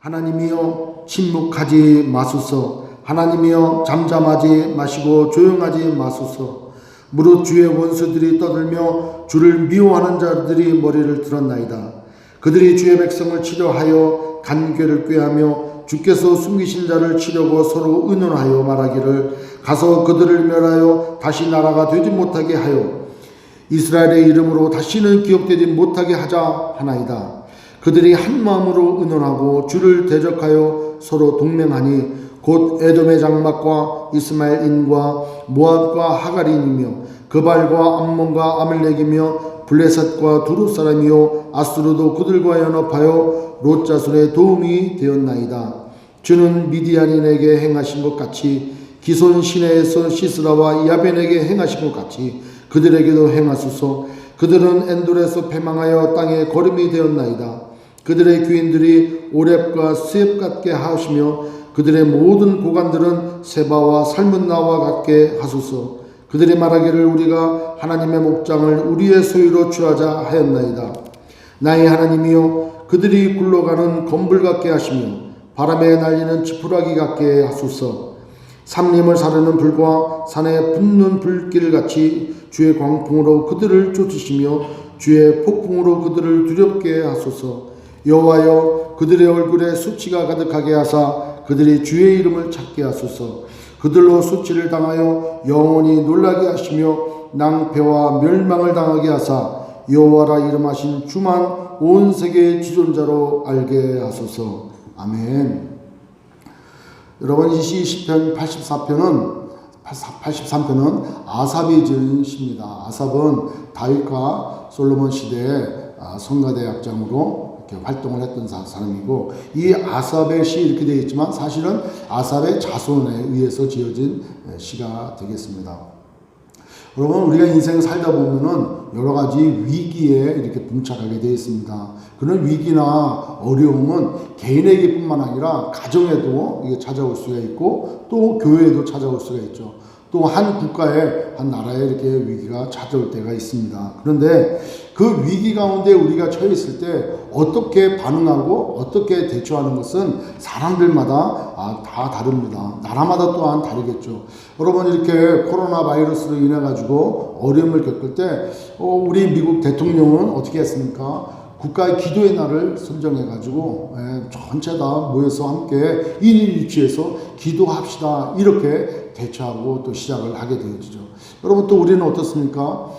하나님이여 침묵하지 마소서. 하나님이여 잠잠하지 마시고 조용하지 마소서. 무릇 주의 원수들이 떠들며 주를 미워하는 자들이 머리를 들었나이다. 그들이 주의 백성을 치려하여 간궤를 꾀하며 주께서 숨기신 자를 치려고 서로 의논하여 말하기를 가서 그들을 멸하여 다시 나라가 되지 못하게 하여 이스라엘의 이름으로 다시는 기억되지 못하게 하자 하나이다. 그들이 한 마음으로 의논하고 주를 대적하여 서로 동맹하니 곧 에돔의 장막과 이스마엘인과 모압과 하갈인이며 그발과 암몬과 아멜렉이며 블레셋과 두루 사람이요 아수르도 그들과 연합하여 롯 자손의 도움이 되었나이다. 주는 미디안인에게 행하신 것 같이 기손 시내에서 시스라와 야벤에게 행하신 것 같이 그들에게도 행하소서. 그들은 엔돌에서 패망하여 땅에 거름이 되었나이다. 그들의 귀인들이 오렙과 스엡 같게 하시며 그들의 모든 고관들은 세바와 삶은 나와 같게 하소서. 그들이 말하기를 우리가 하나님의 목장을 우리의 소유로 취하자 하였나이다. 나의 하나님이여 그들이 굴러가는 검불 같게 하시며 바람에 날리는 지푸라기 같게 하소서. 삼림을 사르는 불과 산에 붙는 불길같이 주의 광풍으로 그들을 쫓으시며 주의 폭풍으로 그들을 두렵게 하소서. 여호와여 그들의 얼굴에 수치가 가득하게 하사 그들이 주의 이름을 찾게 하소서. 그들로 수치를 당하여 영원히 놀라게 하시며 낭패와 멸망을 당하게 하사 여호와라 이름하신 주만 온 세계의 지존자로 알게 하소서. 아멘. 여러분 이 시편 83편은 아삽이 지은 시입니다. 아삽은 다윗과 솔로몬 시대의 성가대학장으로 이렇게 활동을 했던 사람이고 이 아삽의 시 이렇게 되어 있지만 사실은 아삽의 자손에 의해서 지어진 시가 되겠습니다. 여러분 우리가 인생 살다 보면은 여러 가지 위기에 이렇게 봉착하게 되어 있습니다. 그런 위기나 어려움은 개인에게뿐만 아니라 가정에도 이게 찾아올 수가 있고 또 교회에도 찾아올 수가 있죠. 또 한 국가에 한 나라에 이렇게 위기가 찾아올 때가 있습니다. 그런데 그 위기 가운데 우리가 처해 있을 때 어떻게 반응하고 어떻게 대처하는 것은 사람들마다 다 다릅니다. 나라마다 또한 다르겠죠. 여러분 이렇게 코로나 바이러스로 인해 가지고 어려움을 겪을 때 우리 미국 대통령은 어떻게 했습니까? 국가의 기도의 날을 선정해 가지고 전체 다 모여서 함께 인일일치해서 기도합시다 이렇게 대처하고 또 시작을 하게 되어지죠. 여러분 또 우리는 어떻습니까?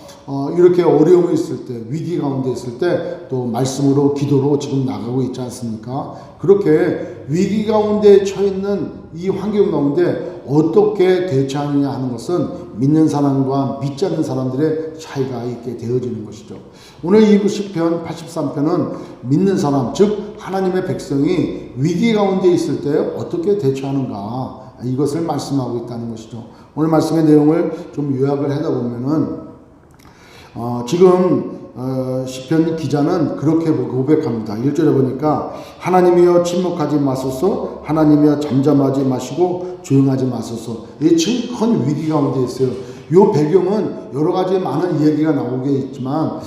이렇게 어려움이 있을 때 위기 가운데 있을 때 또 말씀으로 기도로 지금 나가고 있지 않습니까? 그렇게 위기 가운데 처해 있는 이 환경 가운데 어떻게 대처하느냐 하는 것은 믿는 사람과 믿지 않는 사람들의 차이가 있게 되어지는 것이죠. 오늘 이 시편 83편은 믿는 사람 즉 하나님의 백성이 위기 가운데 있을 때 어떻게 대처하는가 이것을 말씀하고 있다는 것이죠. 오늘 말씀의 내용을 좀 요약을 하다 보면은 지금 시편 기자는 그렇게 고백합니다. 1절에 보니까 하나님이여 침묵하지 마소서. 하나님이여 잠잠하지 마시고 조용하지 마소서. 이 지금 큰 위기 가운데 있어요. 이 배경은 여러 가지 많은 이야기가 나오게 있지만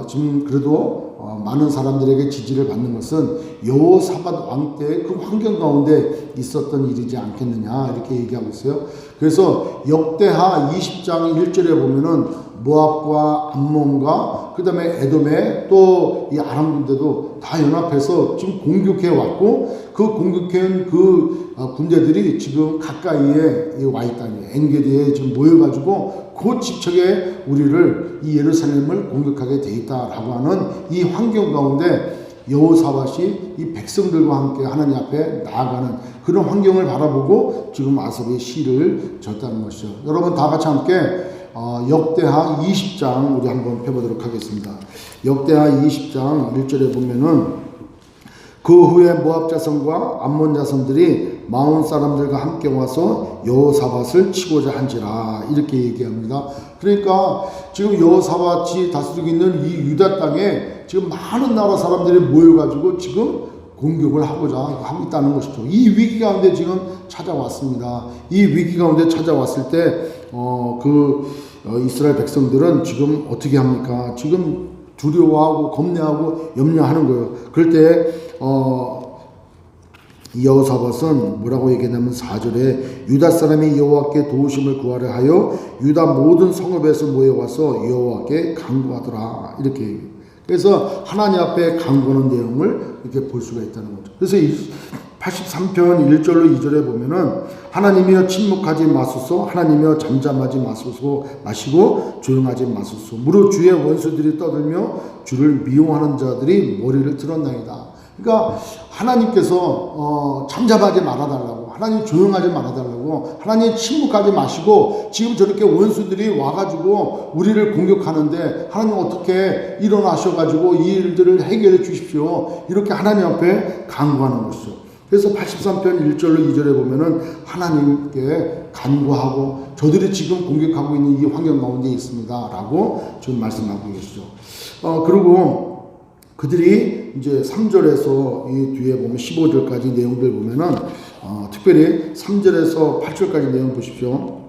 지금 그래도 많은 사람들에게 지지를 받는 것은 여호사밧 왕 때 그 환경 가운데 있었던 일이지 않겠느냐 이렇게 얘기하고 있어요. 그래서 역대하 20장 1절에 보면은 모압과 암몬과 그 다음에 에돔에 또 이 아람 군대도 다 연합해서 지금 공격해 왔고 그 공격해온 그 군대들이 지금 가까이에 와 있다니 엔게디에 지금 모여가지고 그 집척에 우리를 이 예루살렘을 공격하게 돼 있다라고 하는 이 환경 가운데 여호사밧이 이 백성들과 함께 하나님 앞에 나아가는 그런 환경을 바라보고 지금 아삽의 시를 졌다는 것이죠. 여러분 다 같이 함께 역대하 20장 우리 한번 펴보도록 하겠습니다. 역대하 20장 1절에 보면은 그 후에 모압 자손과 암몬 자손들이 마온 사람들과 함께 와서 여호사밧을 치고자 한지라 이렇게 얘기합니다. 그러니까 지금 여호사밧이 다스리고 있는 이 유다 땅에 지금 많은 나라 사람들이 모여가지고 지금 공격을 하고자 하고 있다는 것이죠. 이 위기 가운데 지금 찾아왔습니다. 이 위기 가운데 찾아왔을 때 이스라엘 백성들은 지금 어떻게 합니까? 지금 두려워하고 겁내하고 염려하는 거예요. 그럴 때 여호사밧은 뭐라고 얘기했냐면 4절에 유다 사람이 여호와께 도우심을 구하려 하여 유다 모든 성읍에서 모여와서 여호와께 간구하더라 이렇게 얘기해요. 그래서 하나님 앞에 간구하는 내용을 이렇게 볼 수가 있다는 거죠. 그래서 83편 1절로 2절에 보면은 하나님이여 침묵하지 마소서 하나님이여 잠잠하지 마시고 조용하지 마소서 무릇 주의 원수들이 떠들며 주를 미워하는 자들이 머리를 들었나이다. 그러니까 하나님께서 잠잠하지 말아달라고 하나님 조용하지 말아달라고 하나님 침묵하지 마시고 지금 저렇게 원수들이 와가지고 우리를 공격하는데 하나님 어떻게 일어나셔가지고 이 일들을 해결해 주십시오 이렇게 하나님 앞에 간구하는 것이죠. 그래서 83편 1절로 2절에 보면은 하나님께 간구하고 저들이 지금 공격하고 있는 이 환경 가운데 있습니다 라고 지금 말씀하고 계시죠. 그리고 그들이 이제 3절에서 이 뒤에 보면 15절까지 내용들 보면은 특별히 3절에서 8절까지 내용 보십시오.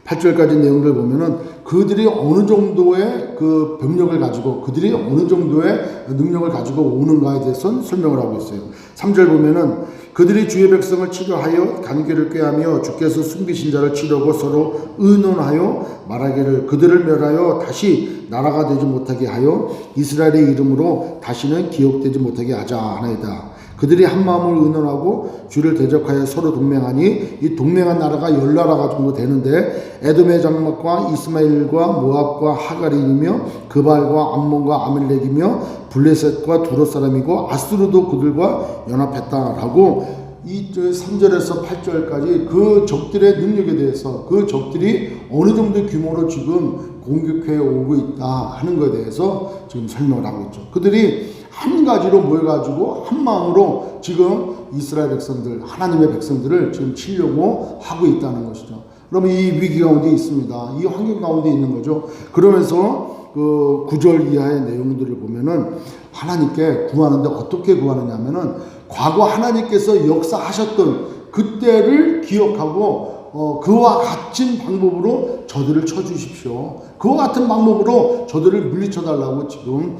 8절까지 내용들 보면은 그들이 어느 정도의 그 병력을 가지고 그들이 어느 정도의 능력을 가지고 오는가에 대해서는 설명을 하고 있어요. 3절 보면은 그들이 주의 백성을 치료하여 관계를 꾀하며 주께서 숨기신 자를 치려고 서로 의논하여 말하기를 그들을 멸하여 다시 나라가 되지 못하게 하여 이스라엘의 이름으로 다시는 기억되지 못하게 하자 하나이다. 그들이 한 마음을 의논하고 주를 대적하여 서로 동맹하니 이 동맹한 나라가 10나라가 정도 되는데 에돔의 장막과 이스마엘과 모압과 하가린이며 그발과 암몬과 아멜렉이며 블레셋과 두로 사람이고 아수르도 그들과 연합했다라고 이 3절에서 8절까지 그 적들의 능력에 대해서 그 적들이 어느 정도 규모로 지금 공격해 오고 있다 하는 것에 대해서 지금 설명을 하고 있죠. 그들이 한 가지로 모여가지고 한 마음으로 지금 이스라엘 백성들 하나님의 백성들을 지금 치려고 하고 있다는 것이죠. 그러면 이 위기 가운데 있습니다. 이 환경 가운데 있는 거죠. 그러면서 그 9절 이하의 내용들을 보면은 하나님께 구하는데 어떻게 구하느냐면은 과거 하나님께서 역사하셨던 그때를 기억하고 그와 같은 방법으로 저들을 쳐주십시오. 그와 같은 방법으로 저들을 물리쳐달라고 지금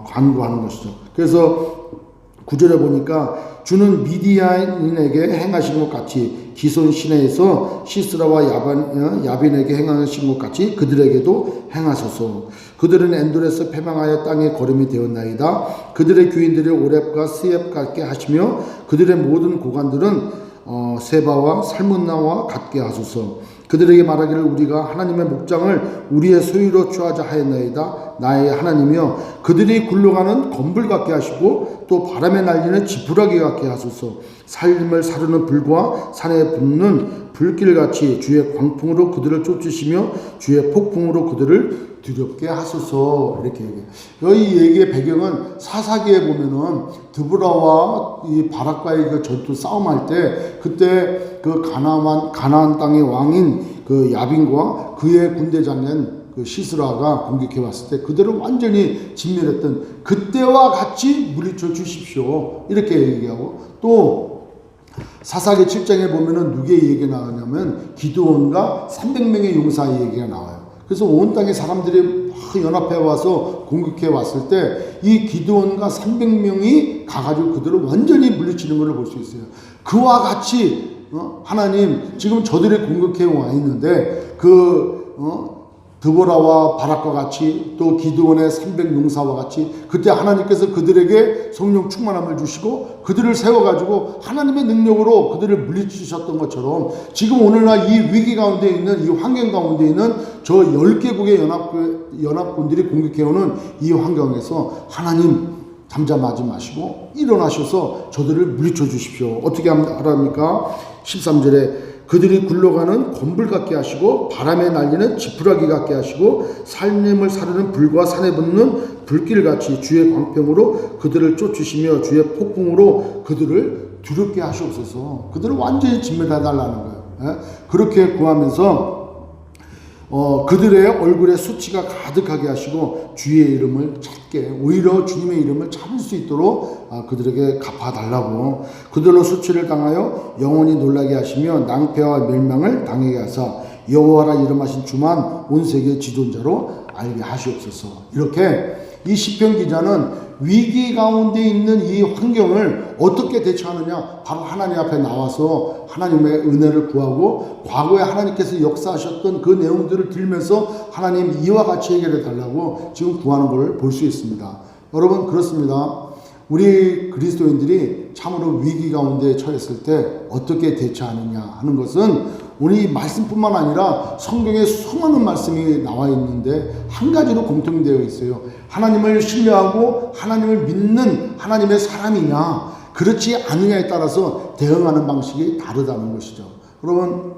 간구하는 것이죠. 그래서 9절에 보니까 주는 미디안인에게 행하신 것 같이 기손 시내에서 시스라와 야빈에게 행하신 것 같이 그들에게도 행하소서. 그들은 엔돌에서 패망하여 땅에 거름이 되었나이다. 그들의 귀인들이 오렙과 스엡 같게 하시며 그들의 모든 고관들은 세바와 살문나와 같게 하소서. 그들에게 말하기를 우리가 하나님의 목장을 우리의 소유로 취하자 하였나이다. 나의 하나님이여 그들이 굴러가는 검불 같게 하시고 또 바람에 날리는 지푸라기 같게 하소서. 살림을 사르는 불과 산에 붙는 불길같이 주의 광풍으로 그들을 쫓으시며 주의 폭풍으로 그들을 두렵게 하소서. 이렇게 얘기해요. 이 얘기의 배경은 사사기에 보면은 드보라와 이 바락과의 그 전투 싸움할 때 그때 그 가나안 땅의 왕인 그 야빈과 그의 군대장인 그 시스라가 공격해 왔을 때 그들을 완전히 진멸했던 그때와 같이 물리쳐 주십시오. 이렇게 얘기하고 또 사사기 7장에 보면은 누구의 얘기가 나오냐면 기드온과 300명의 용사의 얘기가 나와요. 그래서 온 땅의 사람들이 연합해 와서 공격해 왔을 때 이 기드온과 300명이 가가지고 그들을 완전히 물리치는 것을 볼 수 있어요. 그와 같이 하나님 지금 저들이 공격해 와 있는데 드보라와 바락과 같이 또 기드온의 300 용사와 같이 그때 하나님께서 그들에게 성령 충만함을 주시고 그들을 세워가지고 하나님의 능력으로 그들을 물리치셨던 것처럼 지금 오늘날 이 위기 가운데 있는 이 환경 가운데 있는 저 10개국의 연합군들이 공격해오는 이 환경에서 하나님 잠잠하지 마시고 일어나셔서 저들을 물리쳐 주십시오. 어떻게 하랍니까? 13절에 그들이 굴러가는 검불 같게 하시고 바람에 날리는 지푸라기 같게 하시고 살림을 사르는 불과 산에 붙는 불길같이 주의 광평으로 그들을 쫓으시며 주의 폭풍으로 그들을 두렵게 하시옵소서. 그들을 완전히 진멸해달라는 거예요. 그렇게 구하면서 그들의 얼굴에 수치가 가득하게 하시고 주의 이름을 찾게 오히려 주님의 이름을 찾을 수 있도록 그들에게 갚아달라고 그들로 수치를 당하여 영원히 놀라게 하시며 낭패와 멸망을 당하게 하사 여호와라 이름하신 주만 온 세계의 지존자로 알게 하시옵소서. 이렇게 이 시편 기자는 위기 가운데 있는 이 환경을 어떻게 대처하느냐, 바로 하나님 앞에 나와서 하나님의 은혜를 구하고 과거에 하나님께서 역사하셨던 그 내용들을 들면서 하나님 이와 같이 해결해 달라고 지금 구하는 걸 볼 수 있습니다. 여러분, 그렇습니다. 우리 그리스도인들이 참으로 위기 가운데 처했을 때 어떻게 대처하느냐 하는 것은 우리 말씀뿐만 아니라 성경에 수많은 말씀이 나와 있는데 한 가지로 공통되어 있어요. 하나님을 신뢰하고 하나님을 믿는 하나님의 사람이냐, 그렇지 않느냐에 따라서 대응하는 방식이 다르다는 것이죠. 여러분,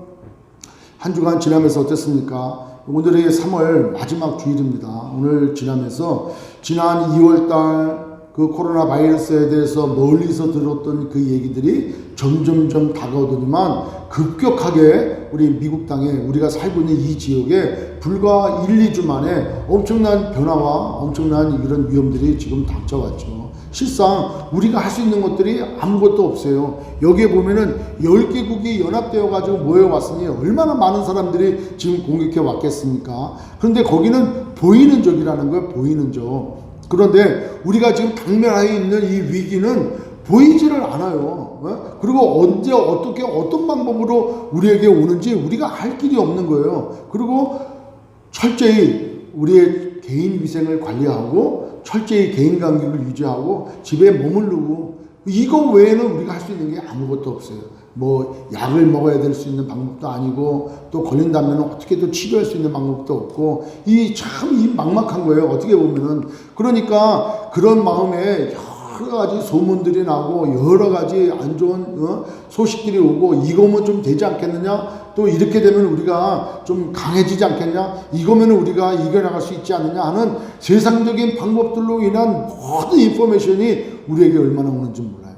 한 주간 지나면서 어땠습니까? 오늘이 3월 마지막 주일입니다. 오늘 지나면서 지난 2월달 그 코로나 바이러스에 대해서 멀리서 들었던 그 얘기들이 점점점 다가오더니만 급격하게 우리 미국 땅에, 우리가 살고 있는 이 지역에 불과 1, 2주 만에 엄청난 변화와 엄청난 이런 위험들이 지금 닥쳐왔죠. 실상 우리가 할 수 있는 것들이 아무것도 없어요. 여기에 보면은 10개국이 연합되어 가지고 모여왔으니 얼마나 많은 사람들이 지금 공격해 왔겠습니까? 그런데 거기는 보이는 적이라는 거예요. 보이는 적. 그런데 우리가 지금 당면하에 있는 이 위기는 보이지를 않아요. 그리고 언제 어떻게 어떤 방법으로 우리에게 오는지 우리가 알 길이 없는 거예요. 그리고 철저히 우리의 개인 위생을 관리하고 철저히 개인 간격을 유지하고 집에 머무르고, 이거 외에는 우리가 할 수 있는 게 아무것도 없어요. 뭐 약을 먹어야 될 수 있는 방법도 아니고, 또 걸린다면 어떻게 또 치료할 수 있는 방법도 없고, 이 막막한 거예요, 어떻게 보면은. 그러니까 그런 마음에 여러 가지 소문들이 나고 여러 가지 안 좋은 소식들이 오고, 이거면 좀 되지 않겠느냐, 또 이렇게 되면 우리가 좀 강해지지 않겠냐, 이거면 우리가 이겨나갈 수 있지 않느냐 하는 세상적인 방법들로 인한 모든 인포메이션이 우리에게 얼마나 오는지 몰라요.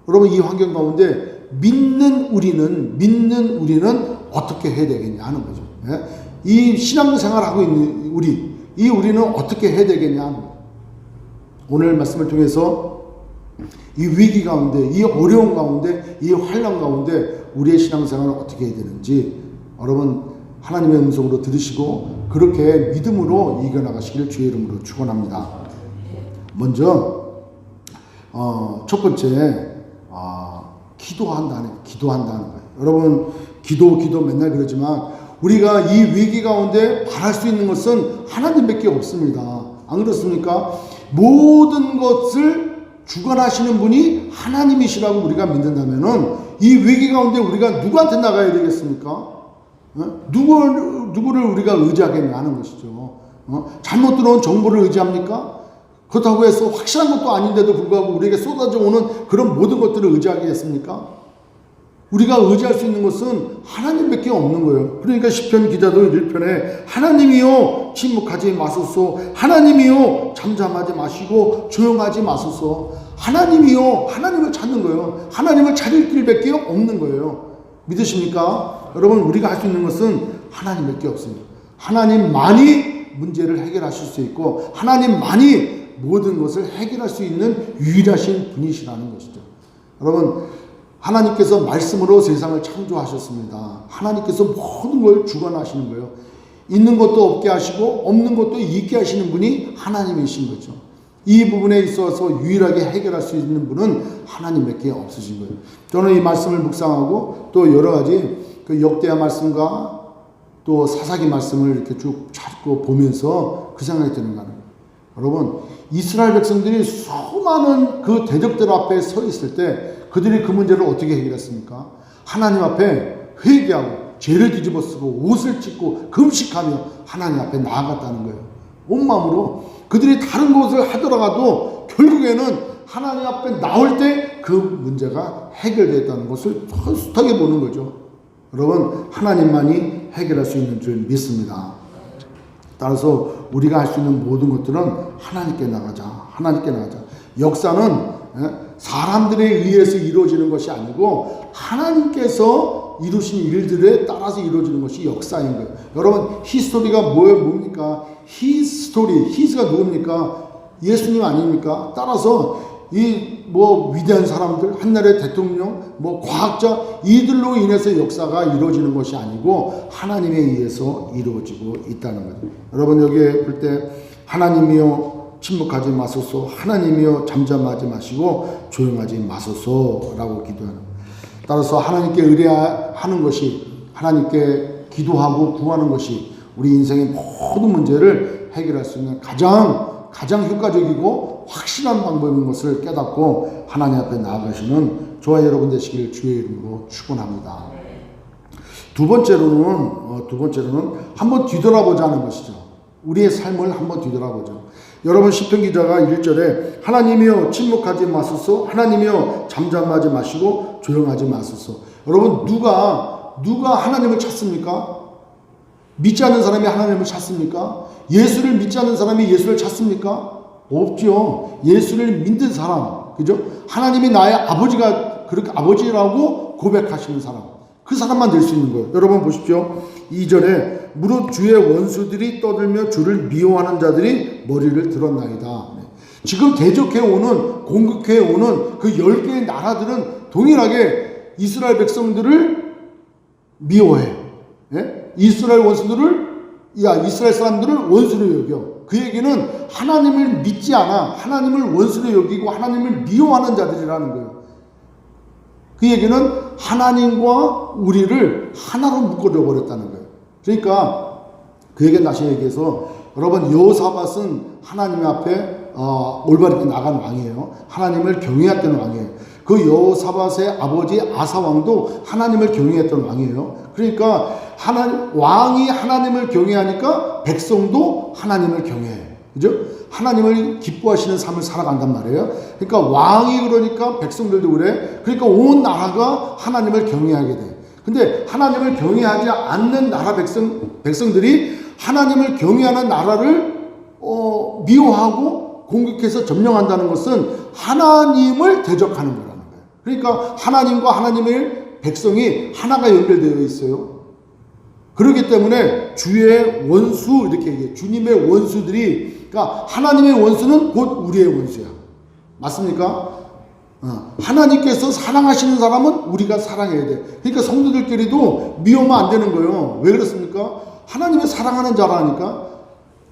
여러분, 이 환경 가운데 믿는 우리는 어떻게 해야 되겠냐 하는 거죠. 이 신앙생활하고 있는 우리는 어떻게 해야 되겠냐 하는 거죠. 오늘 말씀을 통해서 이 위기 가운데, 이 어려운 가운데, 이 환난 가운데 우리의 신앙생활을 어떻게 해야 되는지 여러분 하나님의 음성으로 들으시고 그렇게 믿음으로 이겨나가시기를 주의 이름으로 축원합니다. 먼저 첫 번째, 기도한다는 거예요. 여러분, 기도 맨날 그러지만 우리가 이 위기 가운데 바랄 수 있는 것은 하나님밖에 없습니다. 안 그렇습니까? 모든 것을 주관하시는 분이 하나님이시라고 우리가 믿는다면은 이 위기 가운데 우리가 누구한테 나가야 되겠습니까? 누구를 우리가 의지하겠냐 하는 것이죠. 잘못 들어온 정보를 의지합니까? 그렇다고 해서 확실한 것도 아닌데도 불구하고 우리에게 쏟아져 오는 그런 모든 것들을 의지하겠습니까? 우리가 의지할 수 있는 것은 하나님밖에 없는 거예요. 그러니까 시편 기자도 1편에 하나님이여 침묵하지 마소서, 하나님이여 잠잠하지 마시고 조용하지 마소서, 하나님이여, 하나님을 찾는 거예요. 하나님을 찾을 길밖에 없는 거예요. 믿으십니까? 여러분, 우리가 할 수 있는 것은 하나님밖에 없습니다. 하나님만이 문제를 해결하실 수 있고 하나님만이 모든 것을 해결할 수 있는 유일하신 분이시라는 것이죠. 여러분, 하나님께서 말씀으로 세상을 창조하셨습니다. 하나님께서 모든 걸 주관하시는 거예요. 있는 것도 없게 하시고 없는 것도 있게 하시는 분이 하나님이신 거죠. 이 부분에 있어서 유일하게 해결할 수 있는 분은 하나님밖에 없으신 거예요. 저는 이 말씀을 묵상하고 또 여러 가지 그 역대하 말씀과 또 사사기 말씀을 이렇게 쭉 찾고 보면서 그 생각이 드는 거예요. 여러분, 이스라엘 백성들이 수많은 그 대적들 앞에 서 있을 때 그들이 그 문제를 어떻게 해결했습니까? 하나님 앞에 회개하고 죄를 뒤집어 쓰고 옷을 찢고 금식하며 하나님 앞에 나아갔다는 거예요. 온 마음으로. 그들이 다른 것을 하더라도 결국에는 하나님 앞에 나올 때 그 문제가 해결됐다는 것을 솔직하게 보는 거죠. 여러분, 하나님만이 해결할 수 있는 줄 믿습니다. 따라서 우리가 할 수 있는 모든 것들은 하나님께 나가자. 역사는 사람들에 의해서 이루어지는 것이 아니고 하나님께서 이루신 일들에 따라서 이루어지는 것이 역사인 거예요. 여러분, 히스토리가 뭡니까? 히스가 누굽니까? 예수님 아닙니까? 따라서 위대한 사람들, 한나라의 대통령, 과학자, 이들로 인해서 역사가 이루어지는 것이 아니고 하나님에 의해서 이루어지고 있다는 거죠. 여러분, 여기에 볼 때 하나님이요 침묵하지 마소서. 하나님이여 잠잠하지 마시고 조용하지 마소서라고 기도하는. 따라서 하나님께 의뢰하는 것이, 하나님께 기도하고 구하는 것이 우리 인생의 모든 문제를 해결할 수 있는 가장 효과적이고 확실한 방법인 것을 깨닫고 하나님 앞에 나아가시는 저와 여러분 되시길 주의 이름으로 축원합니다. 두 번째로는 한번 뒤돌아보자는 것이죠. 우리의 삶을 한번 뒤돌아보죠. 여러분, 시편 기자가 1절에 하나님이여 침묵하지 마소서, 하나님이여 잠잠하지 마시고 조용하지 마소서. 여러분, 누가 하나님을 찾습니까? 믿지 않는 사람이 하나님을 찾습니까? 예수를 믿지 않는 사람이 예수를 찾습니까? 없죠. 예수를 믿는 사람, 그죠? 하나님이 나의 아버지가, 그렇게 아버지라고 고백하시는 사람, 그 사람만 될 수 있는 거예요. 여러분 보십시오. 2절에 무릇 주의 원수들이 떠들며 주를 미워하는 자들이 머리를 들었나이다. 지금 대적해오는, 공격해오는 그 10개의 나라들은 동일하게 이스라엘 백성들을 미워해. 이스라엘 사람들을 원수로 여겨. 그 얘기는 하나님을 믿지 않아 하나님을 원수로 여기고 하나님을 미워하는 자들이라는 거예요. 그 얘기는 하나님과 우리를 하나로 묶어줘 버렸다는 거예요. 그러니까 그 얘기는 다시 얘기해서, 여러분, 여호사밧은 하나님 앞에 올바르게 나간 왕이에요. 하나님을 경외했던 왕이에요. 그 여호사밧의 아버지 아사왕도 하나님을 경외했던 왕이에요. 그러니까 왕이 하나님을 경외하니까 백성도 하나님을 경외해요. 그죠? 하나님을 기뻐하시는 삶을 살아간단 말이에요. 그러니까 왕이 그러니까 백성들도 그래. 그러니까 온 나라가 하나님을 경외하게 돼. 근데 하나님을 경외하지 않는 나라 백성들이 하나님을 경외하는 나라를 미워하고 공격해서 점령한다는 것은 하나님을 대적하는 거라는 거예요. 그러니까 하나님과 하나님의 백성이 하나가 연결되어 있어요. 그렇기 때문에 주의 원수, 이렇게 얘기해요. 주님의 원수들이, 그러니까 하나님의 원수는 곧 우리의 원수야. 맞습니까? 하나님께서 사랑하시는 사람은 우리가 사랑해야 돼. 그러니까 성도들끼리도 미워하면 안 되는 거예요. 왜 그렇습니까? 하나님의 사랑하는 자라니까.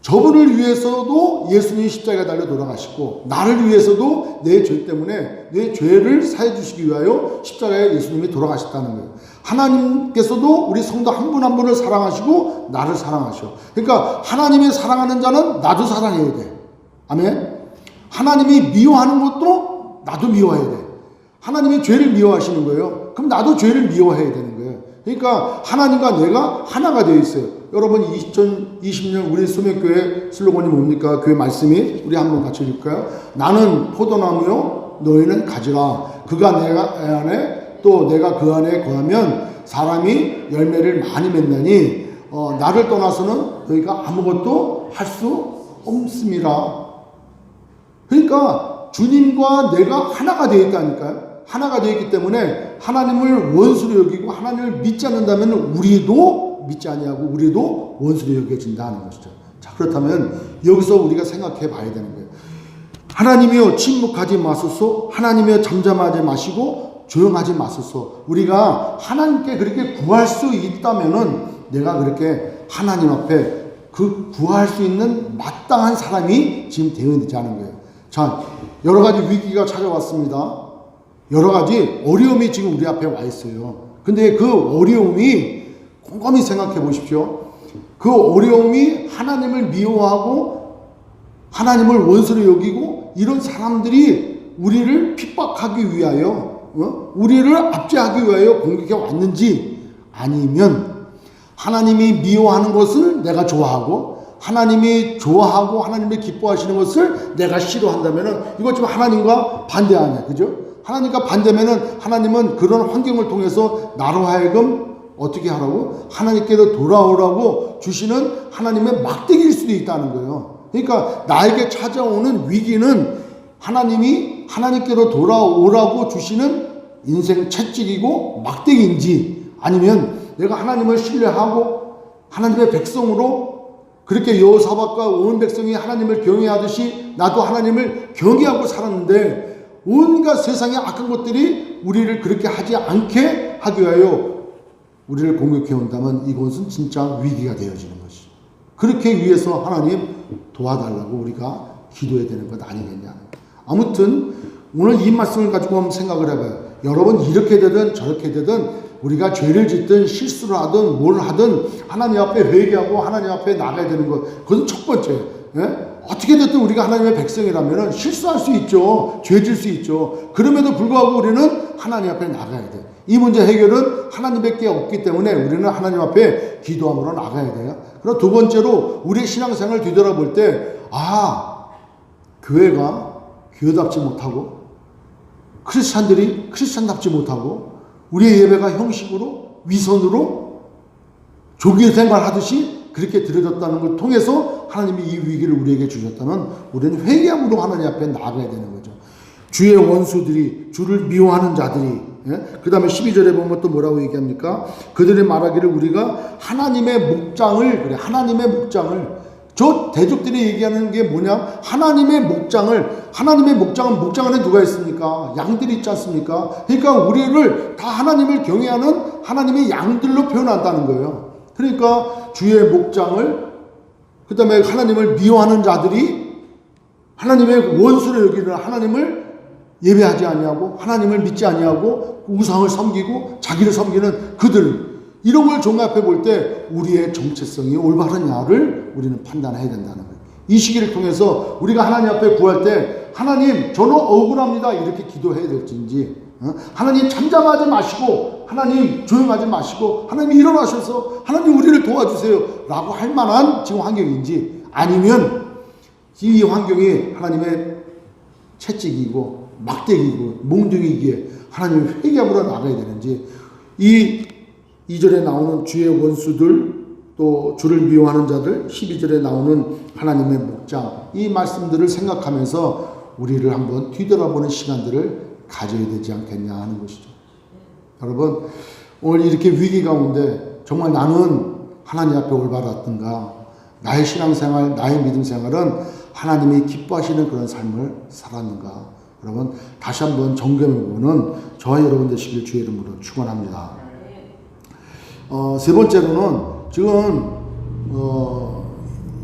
저분을 위해서도 예수님이 십자가에 달려 돌아가시고, 나를 위해서도 내 죄 때문에 내 죄를 사해 주시기 위하여 십자가에 예수님이 돌아가셨다는 거예요. 하나님께서도 우리 성도 한 분 한 분을 사랑하시고 나를 사랑하셔. 그러니까 하나님이 사랑하는 자는 나도 사랑해야 돼. 아멘. 하나님이 미워하는 것도 나도 미워해야 돼. 하나님이 죄를 미워하시는 거예요. 그럼 나도 죄를 미워해야 되는 거예요. 그러니까 하나님과 내가 하나가 되어 있어요. 여러분, 2020년 우리 수맥교회 슬로건이 뭡니까? 교회 말씀이 우리 한번 같이 읽을까요? 나는 포도나무요 너희는 가지라. 그가 내가 안에 또 내가 그 안에 거하면 사람이 열매를 많이 맺나니 나를 떠나서는 너희가 아무것도 할 수 없음이라. 그러니까 주님과 내가 하나가 되어 있다니까요. 하나가 되어 있기 때문에 하나님을 원수로 여기고 하나님을 믿지 않는다면 우리도 믿지 아니하고 우리도 원수로 여겨진다는 것이죠. 자, 그렇다면 여기서 우리가 생각해 봐야 되는 거예요. 하나님이여 침묵하지 마소서, 하나님이여 잠잠하지 마시고 조용하지 마소서. 우리가 하나님께 그렇게 구할 수 있다면은 내가 그렇게 하나님 앞에 그 구할 수 있는 마땅한 사람이 지금 되어 있지 않은 거예요. 자, 여러 가지 위기가 찾아왔습니다. 여러 가지 어려움이 지금 우리 앞에 와 있어요. 근데 그 어려움이 곰곰이 생각해 보십시오. 그 어려움이 하나님을 미워하고 하나님을 원수로 여기고 이런 사람들이 우리를 핍박하기 위하여, 우리를 압제하기 위하여 공격해 왔는지, 아니면 하나님이 미워하는 것을 내가 좋아하고 하나님이 좋아하고 하나님이 기뻐하시는 것을 내가 싫어한다면 이것 좀 하나님과 반대하냐, 그죠? 하나님과 반대면은 하나님은 그런 환경을 통해서 나로 하여금 어떻게 하라고? 하나님께로 돌아오라고 주시는 하나님의 막대기일 수도 있다는 거예요. 그러니까 나에게 찾아오는 위기는 하나님이 하나님께로 돌아오라고 주시는 인생 채찍이고 막대기인지, 아니면 내가 하나님을 신뢰하고 하나님의 백성으로 그렇게 여호사밧과 온 백성이 하나님을 경외하듯이 나도 하나님을 경외하고 살았는데 온갖 세상의 악한 것들이 우리를 그렇게 하지 않게 하기 위하여 우리를 공격해 온다면 이것은 진짜 위기가 되어지는 것이죠. 그렇게 위해서 하나님 도와달라고 우리가 기도해야 되는 것 아니겠냐. 아무튼 오늘 이 말씀을 가지고 한번 생각을 해봐요. 여러분 이렇게 되든 저렇게 되든 우리가 죄를 짓든 실수를 하든 뭘 하든 하나님 앞에 회개하고 하나님 앞에 나가야 되는 것, 그건 첫 번째. 예? 어떻게 됐든 우리가 하나님의 백성이라면 실수할 수 있죠. 죄질 수 있죠. 그럼에도 불구하고 우리는 하나님 앞에 나가야 돼요. 이 문제 해결은 하나님밖에 없기 때문에 우리는 하나님 앞에 기도함으로 나가야 돼요. 그리고 두 번째로 우리의 신앙생활을 뒤돌아볼 때 교회가 교회답지 못하고 크리스찬들이 크리스찬답지 못하고 우리의 예배가 형식으로 위선으로 조기 생활하듯이 그렇게 드려졌다는 걸 통해서 하나님이 이 위기를 우리에게 주셨다면 우리는 회개함으로 하나님 앞에 나가야 되는 거죠. 주의 원수들이 주를 미워하는 자들이 그 다음에 12절에 보면 또 뭐라고 얘기합니까? 그들이 말하기를 우리가 하나님의 목장을 그래 하나님의 목장을 저 대적들이 얘기하는 게 뭐냐? 하나님의 목장은 목장 안에 누가 있습니까? 양들이 있지 않습니까? 그러니까 우리를 다 하나님을 경외하는 하나님의 양들로 표현한다는 거예요. 그러니까 주의 목장을 그 다음에 하나님을 미워하는 자들이 하나님의 원수로 여기는 하나님을 예배하지 아니하고 하나님을 믿지 아니하고 우상을 섬기고 자기를 섬기는 그들, 이런 걸 종합해 볼 때 우리의 정체성이 올바르냐를 우리는 판단해야 된다는 거예요. 이 시기를 통해서 우리가 하나님 앞에 구할 때 하나님 저는 억울합니다 이렇게 기도해야 될지, 하나님 잠잠하지 마시고 하나님 조용하지 마시고 하나님 일어나셔서 하나님 우리를 도와주세요 라고 할 만한 지금 환경인지, 아니면 이 환경이 하나님의 채찍이고 막대기고 몽둥이기에 하나님의 회개함으로 나가야 되는지, 이 2절에 나오는 주의 원수들 또 주를 미워하는 자들, 12절에 나오는 하나님의 목장, 이 말씀들을 생각하면서 우리를 한번 뒤돌아보는 시간들을 가져야 되지 않겠냐 하는 것이죠. 여러분 오늘 이렇게 위기 가운데 정말 나는 하나님 앞에 올바랐던가, 나의 신앙생활 나의 믿음생활은 하나님이 기뻐하시는 그런 삶을 살았는가, 여러분 다시 한번 점검해보는 저와 여러분 되시길 주의 이름으로 축원합니다. 세 번째로는 지금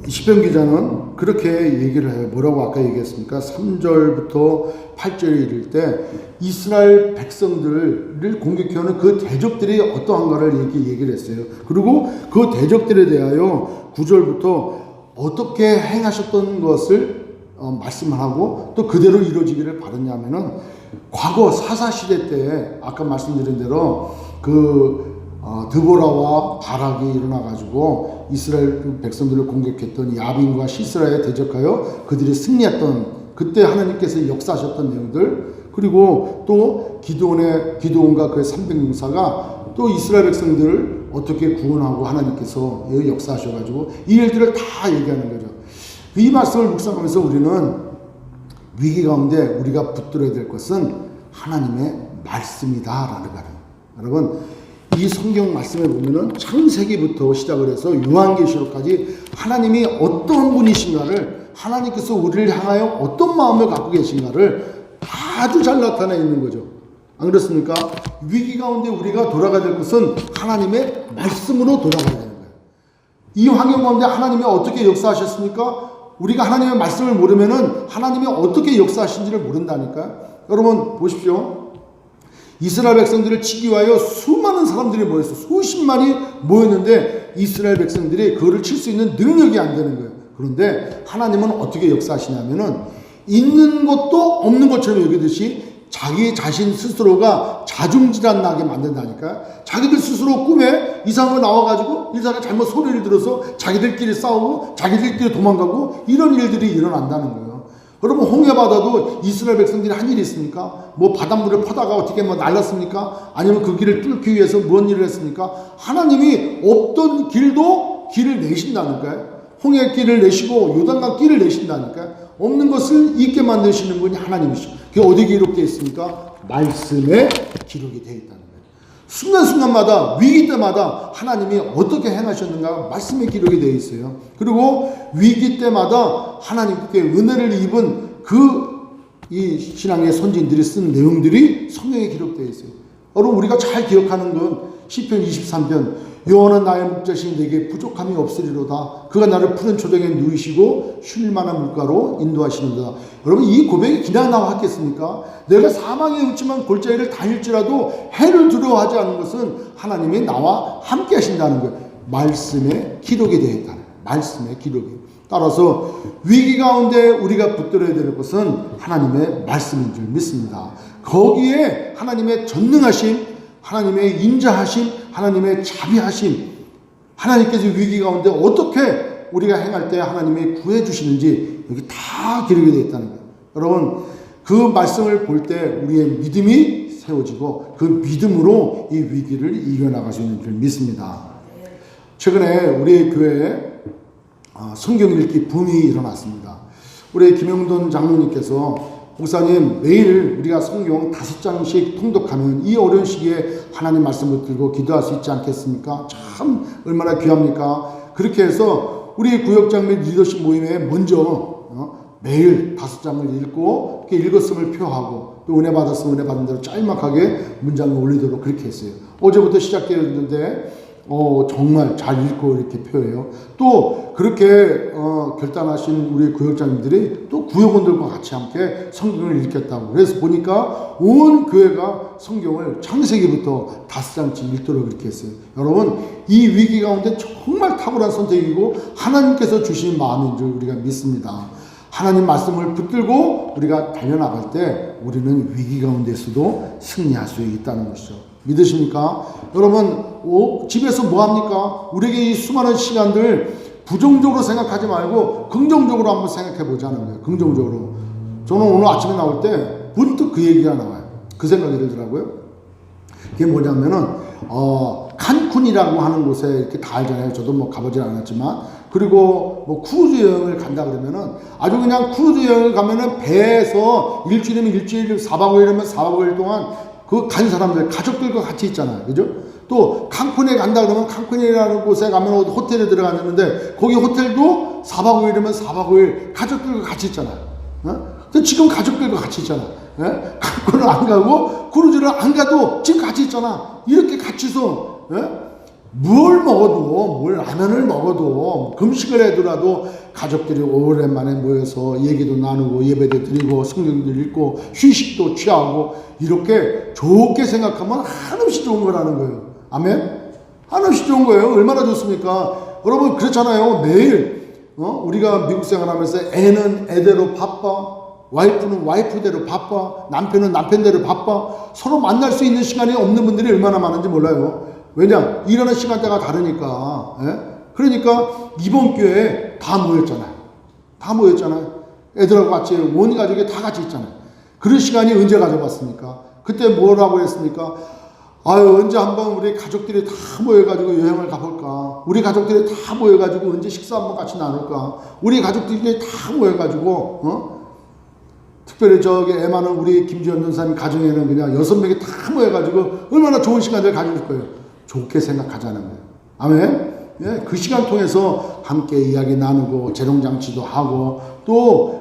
시편 기자는 그렇게 얘기를 해요. 뭐라고 아까 얘기했습니까? 3절부터 8절에 이를 때 이스라엘 백성들을 공격해오는 그 대적들이 어떠한가를 이렇게 얘기를 했어요. 그리고 그 대적들에 대하여 9절부터 어떻게 행하셨던 것을 말씀을 하고 또 그대로 이루어지기를 바랐냐면은 과거 사사시대 때 아까 말씀드린 대로 드보라와 바락이 일어나가지고 이스라엘 백성들을 공격했던 야빈과 시스라에 대적하여 그들이 승리했던 그때 하나님께서 역사하셨던 내용들, 그리고 또 기드온과 그의 300용사가 또 이스라엘 백성들을 어떻게 구원하고 하나님께서 역사하셔가지고 이 일들을 다 얘기하는 거죠. 이 말씀을 묵상하면서 우리는 위기 가운데 우리가 붙들어야 될 것은 하나님의 말씀이다라는 거예요. 여러분 이 성경 말씀에 보면은 창세기부터 시작을 해서 요한계시록까지 하나님이 어떤 분이신가를, 하나님께서 우리를 향하여 어떤 마음을 갖고 계신가를 아주 잘 나타내 있는 거죠. 안 그렇습니까? 위기 가운데 우리가 돌아가야 될 것은 하나님의 말씀으로 돌아가야 되는 거예요. 이 환경 가운데 하나님이 어떻게 역사하셨습니까? 우리가 하나님의 말씀을 모르면은 하나님이 어떻게 역사하신지를 모른다니까요. 여러분 보십시오. 이스라엘 백성들을 치기 위하여 수많은 사람들이 모였어요. 수십만이 모였는데 이스라엘 백성들이 그거를 칠 수 있는 능력이 안 되는 거예요. 그런데 하나님은 어떻게 역사하시냐면은 있는 것도 없는 것처럼 여기듯이 자기 자신 스스로가 자중질환 나게 만든다니까요. 자기들 스스로 꿈에 이상한 거 나와가지고 이상하게 잘못 소리를 들어서 자기들끼리 싸우고 자기들끼리 도망가고 이런 일들이 일어난다는 거예요. 여러분 홍해바다도 이스라엘 백성들이 한 일이 있습니까? 뭐 바닷물을 퍼다가 어떻게 날랐습니까? 아니면 그 길을 뚫기 위해서 무슨 일을 했습니까? 하나님이 없던 길도 길을 내신다니까요. 홍해 길을 내시고 요단강 길을 내신다니까요. 없는 것을 있게 만드시는 분이 하나님이시죠. 그게 어디에 기록되어 있습니까? 말씀에 기록이 되어 있다는 거예요. 순간순간마다 위기 때마다 하나님이 어떻게 행하셨는가 말씀에 기록이 되어 있어요. 그리고 위기 때마다 하나님께 은혜를 입은 이 신앙의 선진들이 쓴 내용들이 성경에 기록되어 있어요. 여러분 우리가 잘 기억하는 건 시편 23편 여호와는 나의 목자시니 내게 부족함이 없으리로다. 그가 나를 푸른 초장에 누이시고 쉴 만한 물가로 인도하시는도다. 여러분 이 고백이 그냥 나왔겠습니까? 내가 사망의 음침한 골짜기를 다닐지라도 해를 두려워하지 않는 것은 하나님이 나와 함께 하신다는 거예요. 말씀의 기록이 되어 있다는 거예요. 말씀의 기록이. 따라서 위기 가운데 우리가 붙들어야 될 것은 하나님의 말씀인 줄 믿습니다. 거기에 하나님의 전능하심, 하나님의 인자하심, 하나님의 자비하심, 하나님께서 위기 가운데 어떻게 우리가 행할 때 하나님이 구해주시는지 여기 다 기록이 되어 있다는 거예요. 여러분 그 말씀을 볼 때 우리의 믿음이 세워지고 그 믿음으로 이 위기를 이겨나갈 수 있는 줄 믿습니다. 최근에 우리 교회에 성경 읽기 붐이 일어났습니다. 우리 김영돈 장로님께서 목사님 매일 우리가 성경 5장씩 통독하면 이 어려운 시기에 하나님 말씀을 들고 기도할 수 있지 않겠습니까? 참 얼마나 귀합니까? 그렇게 해서 우리 구역장 및 리더십 모임에 먼저 매일 5장을 읽고 읽었음을 표하고 또 은혜 받았으면 은혜 받은 대로 짤막하게 문장을 올리도록 그렇게 했어요. 어제부터 시작되었는데 정말 잘 읽고 이렇게 표해요. 또 그렇게 결단하신 우리 구역장님들이 또 구역원들과 같이 함께 성경을 읽겠다고 그래서 보니까 온 교회가 성경을 창세기부터 5장씩 읽도록 그렇게 했어요. 여러분 이 위기 가운데 정말 탁월한 선택이고 하나님께서 주신 마음인 줄 우리가 믿습니다. 하나님 말씀을 붙들고 우리가 달려나갈 때 우리는 위기 가운데서도 승리할 수 있다는 것이죠. 믿으십니까? 여러분 집에서 뭐합니까? 우리에게 이 수많은 시간들 부정적으로 생각하지 말고 긍정적으로 한번 생각해 보자는 거예요. 긍정적으로. 저는 오늘 아침에 나올 때 문득 그 얘기가 나와요. 그 생각이 들더라고요. 그게 뭐냐면은 칸쿤이라고 하는 곳에 이렇게 다 알잖아요. 저도 뭐 가보진 않았지만 그리고 뭐 크루즈 여행을 간다 그러면은 아주 그냥 크루즈 여행을 가면은 배에서 일주일이면 일주일, 4박 5일이면 4박 5일 동안 그 간 사람들 가족들과 같이 있잖아요. 그죠? 또 칸쿤에 간다 그러면 칸쿤이라는 곳에 가면 호텔에 들어갔는데 거기 호텔도 4박 5일이면 4박 5일 가족들과 같이 있잖아요. 근데 지금 가족들과 같이 있잖아. 칸쿤을 안 가고 크루즈를 안 가도 지금 같이 있잖아. 이렇게 같이서 뭘 먹어도 뭘 라면을 먹어도 금식을 해더라도 가족들이 오랜만에 모여서 얘기도 나누고 예배도 드리고 성경도 읽고 휴식도 취하고 이렇게 좋게 생각하면 한없이 좋은 거라는 거예요. 아멘? 한없이 좋은 거예요. 얼마나 좋습니까? 여러분 그렇잖아요. 매일 우리가 미국 생활하면서 애는 애대로 바빠, 와이프는 와이프대로 바빠, 남편은 남편대로 바빠, 서로 만날 수 있는 시간이 없는 분들이 얼마나 많은지 몰라요. 왜냐? 일하는 시간대가 다르니까. 그러니까 이번 교회에 다 모였잖아요. 다 모였잖아요. 애들하고 같이 온 가족이 다 같이 있잖아요. 그런 시간이 언제 가져봤습니까? 그때 뭐라고 했습니까? 아유 언제 한번 우리 가족들이 다 모여가지고 여행을 가볼까? 우리 가족들이 다 모여가지고 언제 식사 한번 같이 나눌까? 우리 가족들이 다 모여가지고 특별히 저기 애 많은 우리 김지현 전사님 가정에는 그냥 6명이 다 모여가지고 얼마나 좋은 시간을 가질 거예요. 좋게 생각하자는 거예요. 아멘? 예, 그 시간 통해서 함께 이야기 나누고 재롱장치도 하고 또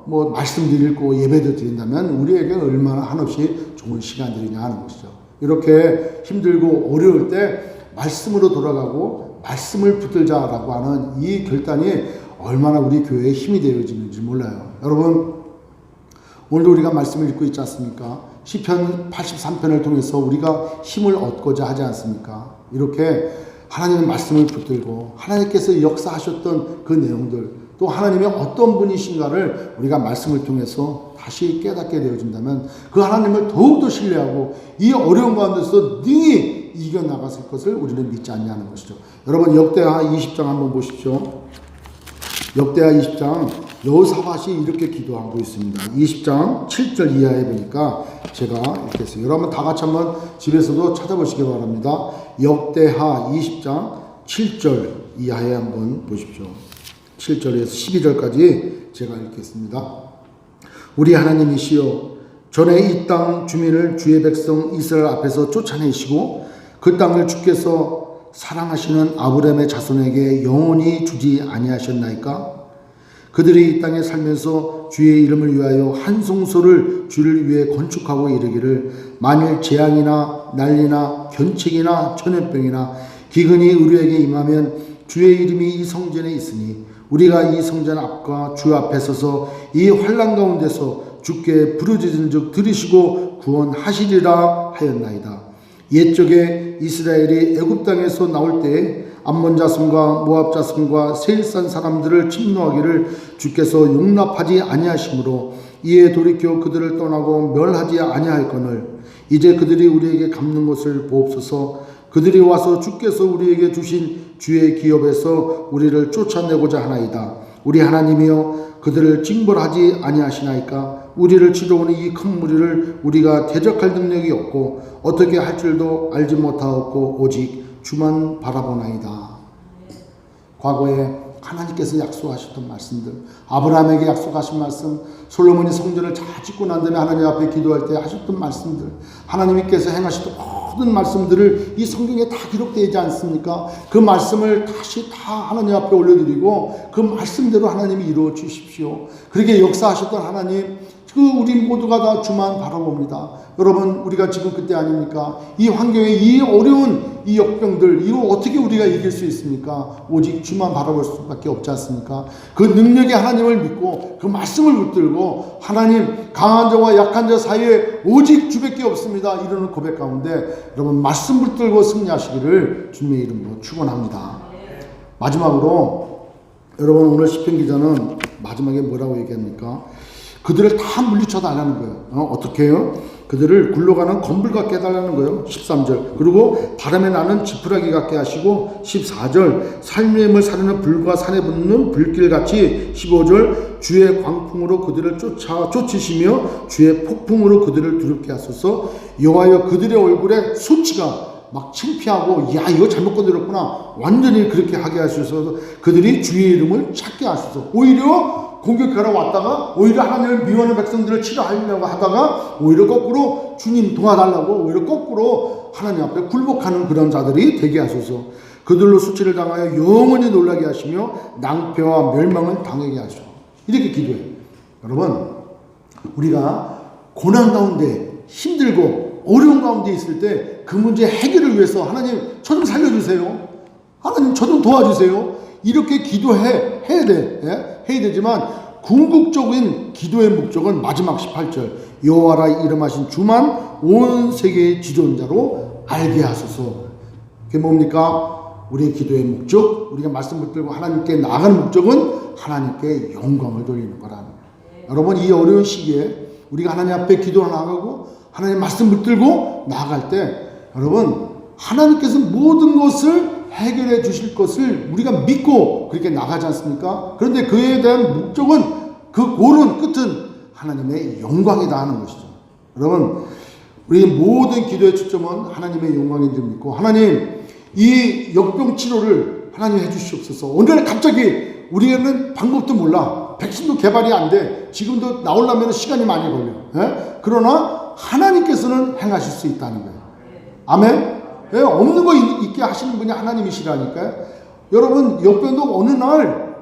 뭐 말씀도 읽고 예배도 드린다면 우리에게 얼마나 한없이 좋은 시간들이냐 하는 것이죠. 이렇게 힘들고 어려울 때 말씀으로 돌아가고 말씀을 붙들자라고 하는 이 결단이 얼마나 우리 교회에 힘이 되어지는지 몰라요. 여러분 오늘도 우리가 말씀을 읽고 있지 않습니까? 시편 83편을 통해서 우리가 힘을 얻고자 하지 않습니까? 이렇게 하나님의 말씀을 붙들고 하나님께서 역사하셨던 그 내용들 또 하나님이 어떤 분이신가를 우리가 말씀을 통해서 다시 깨닫게 되어진다면 그 하나님을 더욱더 신뢰하고 이 어려운 가운데서 능히 이겨나갔을 것을 우리는 믿지 않냐는 것이죠. 여러분 역대하 20장 한번 보십시오. 역대하 20장 여호사밧이 이렇게 기도하고 있습니다. 20장 7절 이하에 보니까 제가 이렇게 했어요. 여러분 다 같이 한번 집에서도 찾아보시기 바랍니다. 역대하 20장 7절 이하에 한번 보십시오. 7절에서 12절까지 제가 읽겠습니다. 우리 하나님이시여 전에 이 땅 주민을 주의 백성 이스라엘 앞에서 쫓아내시고 그 땅을 주께서 사랑하시는 아브라함의 자손에게 영원히 주지 아니하셨나이까? 그들이 이 땅에 살면서 주의 이름을 위하여 한 성소를 주를 위해 건축하고 이르기를 만일 재앙이나 난리나 견책이나 전염병이나 기근이 우리에게 임하면 주의 이름이 이 성전에 있으니 우리가 이 성전 앞과 주 앞에 서서 이 환난 가운데서 주께 부르짖은즉 들으시고 구원하시리라 하였나이다. 옛적에 이스라엘이 애굽 땅에서 나올 때에 암몬 자손과 모압 자손과 세일산 사람들을 침노하기를 주께서 용납하지 아니하심으로 이에 돌이켜 그들을 떠나고 멸하지 아니할거늘 이제 그들이 우리에게 갚는 것을 보옵소서. 그들이 와서 주께서 우리에게 주신 주의 기업에서 우리를 쫓아내고자 하나이다. 우리 하나님이여 그들을 징벌하지 아니하시나이까. 우리를 치러오는 이 큰 무리를 우리가 대적할 능력이 없고 어떻게 할 줄도 알지 못하였고 오직 주만 바라보나이다. 과거에 하나님께서 약속하셨던 말씀들, 아브라함에게 약속하신 말씀, 솔로몬이 성전을 잘 짓고 난 다음에 하나님 앞에 기도할 때 하셨던 말씀들, 하나님께서 행하셨던 모든 말씀들을 이 성경에 다 기록되어 있지 않습니까? 그 말씀을 다시 다 하나님 앞에 올려드리고 그 말씀대로 하나님이 이루어 주십시오. 그렇게 역사하셨던 하나님, 우리 모두가 다 주만 바라봅니다. 여러분, 우리가 지금 그때 아닙니까? 이 환경에 이 어려운 이 역병들, 이거 어떻게 우리가 이길 수 있습니까? 오직 주만 바라볼 수밖에 없지 않습니까? 그 능력의 하나님을 믿고 그 말씀을 붙들고 하나님, 강한 자와 약한 자 사이에 오직 주밖에 없습니다. 이러는 고백 가운데 여러분 말씀 붙들고 승리하시기를 주님의 이름으로 축원합니다. 마지막으로 여러분, 오늘 시편 기자는 마지막에 뭐라고 얘기합니까? 그들을 다 물리쳐 달라는 거예요. 어떻게 해요? 그들을 굴러가는 건불 같게 해달라는 거예요. 13절. 그리고 바람에 나는 지푸라기 같게 하시고 14절. 삶의 사르는 불과 산에 붙는 불길같이 15절. 주의 광풍으로 그들을 쫓으시며 주의 폭풍으로 그들을 두렵게 하소서. 여호와여 그들의 얼굴에 수치가 막 창피하고 야 이거 잘못 건드렸구나 완전히 그렇게 하게 하셔서 그들이 주의 이름을 찾게 하소서. 오히려 공격하러 왔다가 오히려 하나님을 미워하는 백성들을 치료하려고 하다가 오히려 거꾸로 주님 도와달라고 오히려 거꾸로 하나님 앞에 굴복하는 그런 자들이 되게 하소서. 그들로 수치를 당하여 영원히 놀라게 하시며 낭패와 멸망을 당하게 하소서. 이렇게 기도해요. 여러분, 우리가 고난 가운데 힘들고 어려운 가운데 있을 때 그 문제 해결을 위해서 하나님 저 좀 살려주세요. 하나님 저 좀 도와주세요. 이렇게 기도해야 돼. 예? 해야 되지만 궁극적인 기도의 목적은 마지막 18절. 여호와라 이름하신 주만 온 세계의 지존자로 알게 하소서. 그게 뭡니까? 우리의 기도의 목적, 우리가 말씀 붙들고 하나님께 나아가는 목적은 하나님께 영광을 돌리는 거라는 거예요. 여러분, 이 어려운 시기에 우리가 하나님 앞에 기도 나아가고 하나님 말씀 붙들고 나아갈 때 여러분, 하나님께서 모든 것을 해결해 주실 것을 우리가 믿고 그렇게 나가지 않습니까? 그런데 그에 대한 목적은, 그 고른 끝은 하나님의 영광이다 하는 것이죠. 여러분, 우리 모든 기도의 초점은 하나님의 영광인 줄 믿고, 하나님 이 역병 치료를 하나님 해주시옵소서. 오늘 갑자기 우리는 방법도 몰라. 백신도 개발이 안 돼. 지금도 나오려면 시간이 많이 걸려. 예? 그러나 하나님께서는 행하실 수 있다는 거예요. 아멘? 예, 없는 거 있게 하시는 분이 하나님이시라니까요. 여러분, 역병도 어느 날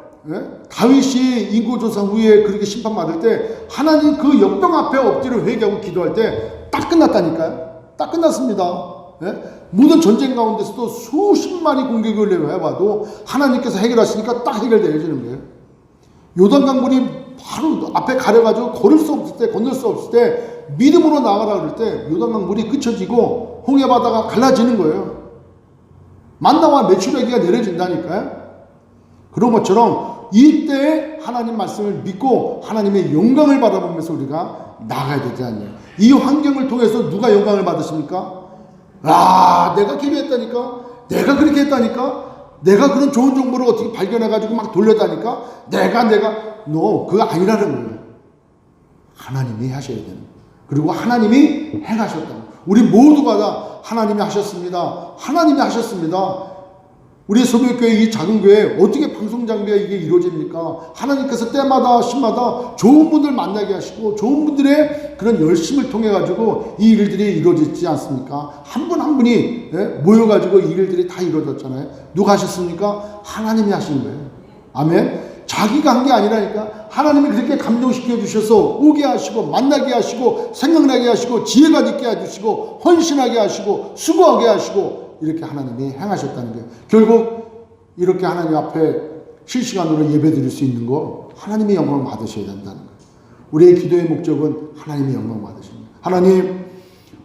다윗이 인구조사 후에 그렇게 심판받을 때 하나님 그 역병 앞에 엎드려 회개하고 기도할 때 딱 끝났다니까요. 딱 끝났습니다. 모든 전쟁 가운데서도 수십만이 공격을 해봐도 하나님께서 해결하시니까 딱 해결되어지는 거예요. 요단강물이 바로 앞에 가려가지고 건널 수 없을 때 믿음으로 나가라 그럴 때 요단강물이 그쳐지고 홍해바다가 갈라지는 거예요. 만나와 메추라기가 내려진다니까요. 그런 것처럼 이때 하나님 말씀을 믿고 하나님의 영광을 바라보면서 우리가 나가야 되지 않냐. 이 환경을 통해서 누가 영광을 받으십니까? 내가 기도했다니까, 내가 그렇게 했다니까, 내가 그런 좋은 정보를 어떻게 발견해가지고 막 돌렸다니까, 그거 아니라는 거예요. 하나님이 하셔야 되는 거예요. 그리고 하나님이 행하셨다. 우리 모두가 다 하나님이 하셨습니다. 하나님이 하셨습니다. 우리 소별교회 이 작은 교회 어떻게 방송 장비가 이게 이루어집니까? 하나님께서 때마다 시마다 좋은 분들 만나게 하시고 좋은 분들의 그런 열심을 통해 가지고 이 일들이 이루어지지 않습니까? 한 분 한 분이 모여 가지고 이 일들이 다 이루어졌잖아요. 누가 하셨습니까? 하나님이 하신 거예요. 아멘. 자기가 한 게 아니라니까. 하나님이 그렇게 감동시켜 주셔서 오게 하시고 만나게 하시고 생각나게 하시고 지혜가 있게 해주시고 헌신하게 하시고 수고하게 하시고 이렇게 하나님이 행하셨다는 거예요. 결국 이렇게 하나님 앞에 실시간으로 예배 드릴 수 있는 거 하나님의 영광을 받으셔야 된다는 거예요. 우리의 기도의 목적은 하나님의 영광을 받으십니다. 하나님,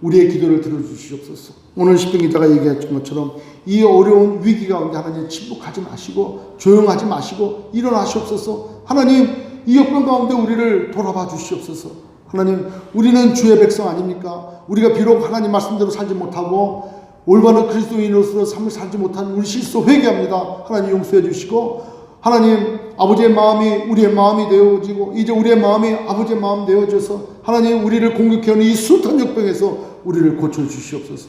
우리의 기도를 들어주시옵소서. 오늘 시편 기자가 얘기했던 것처럼 이 어려운 위기 가운데 하나님 침묵하지 마시고 조용하지 마시고 일어나시옵소서. 하나님, 이 역경 가운데 우리를 돌아봐 주시옵소서. 하나님, 우리는 주의 백성 아닙니까? 우리가 비록 하나님 말씀대로 살지 못하고 올바른 그리스도인으로서 삶을 살지 못한 우리 실수 회개합니다. 하나님 용서해 주시고, 하나님 아버지의 마음이 우리의 마음이 되어지고 이제 우리의 마음이 아버지의 마음 되어져서 하나님 우리를 공격해오는 이 숱한 역병에서 우리를 고쳐주시옵소서.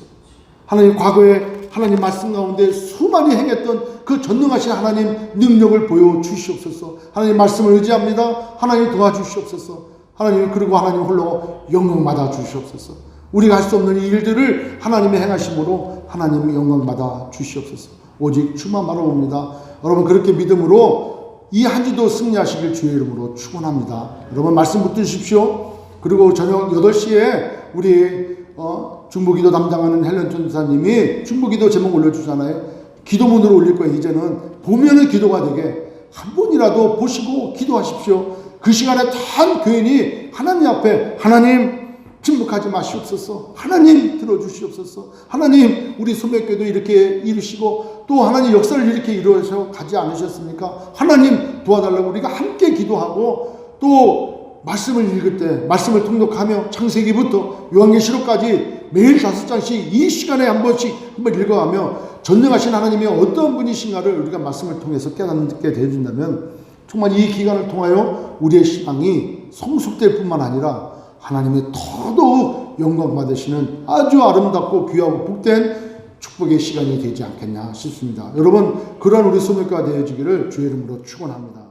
하나님, 과거에 하나님 말씀 가운데 수많이 행했던 그 전능하신 하나님 능력을 보여주시옵소서. 하나님 말씀을 의지합니다. 하나님 도와주시옵소서. 하나님, 그리고 하나님 홀로 영광 받아 주시옵소서. 우리가 할 수 없는 이 일들을 하나님의 행하심으로 하나님의 영광 받아 주시옵소서. 오직 주만 바라봅니다. 여러분, 그렇게 믿음으로 이 한 주도 승리하시길 주의 이름으로 축원합니다. 여러분, 말씀 붙드십시오. 그리고 저녁 8시에 우리 중보기도 담당하는 헬렌 전사님이 중보기도 제목 올려주잖아요. 기도문으로 올릴 거예요. 이제는 보면은 기도가 되게 한 번이라도 보시고 기도하십시오. 그 시간에 단 교인이 하나님 앞에 하나님 침묵하지 마시옵소서. 하나님 들어주시옵소서. 하나님, 우리 소매교도 이렇게 이루시고 또 하나님 역사를 이렇게 이루어서 가지 않으셨습니까? 하나님 도와달라고 우리가 함께 기도하고 또 말씀을 읽을 때 말씀을 통독하며 창세기부터 요한계시록까지 매일 5장씩 이 시간에 한 번씩 한번 읽어가며 전능하신 하나님이 어떤 분이신가를 우리가 말씀을 통해서 깨닫게 되어진다면 정말 이 기간을 통하여 우리의 신앙이 성숙될 뿐만 아니라 하나님이 더더욱 영광 받으시는 아주 아름답고 귀하고 복된 축복의 시간이 되지 않겠냐 싶습니다. 여러분, 그러한 우리 소명가 되어지기를 주의 이름으로 축원합니다.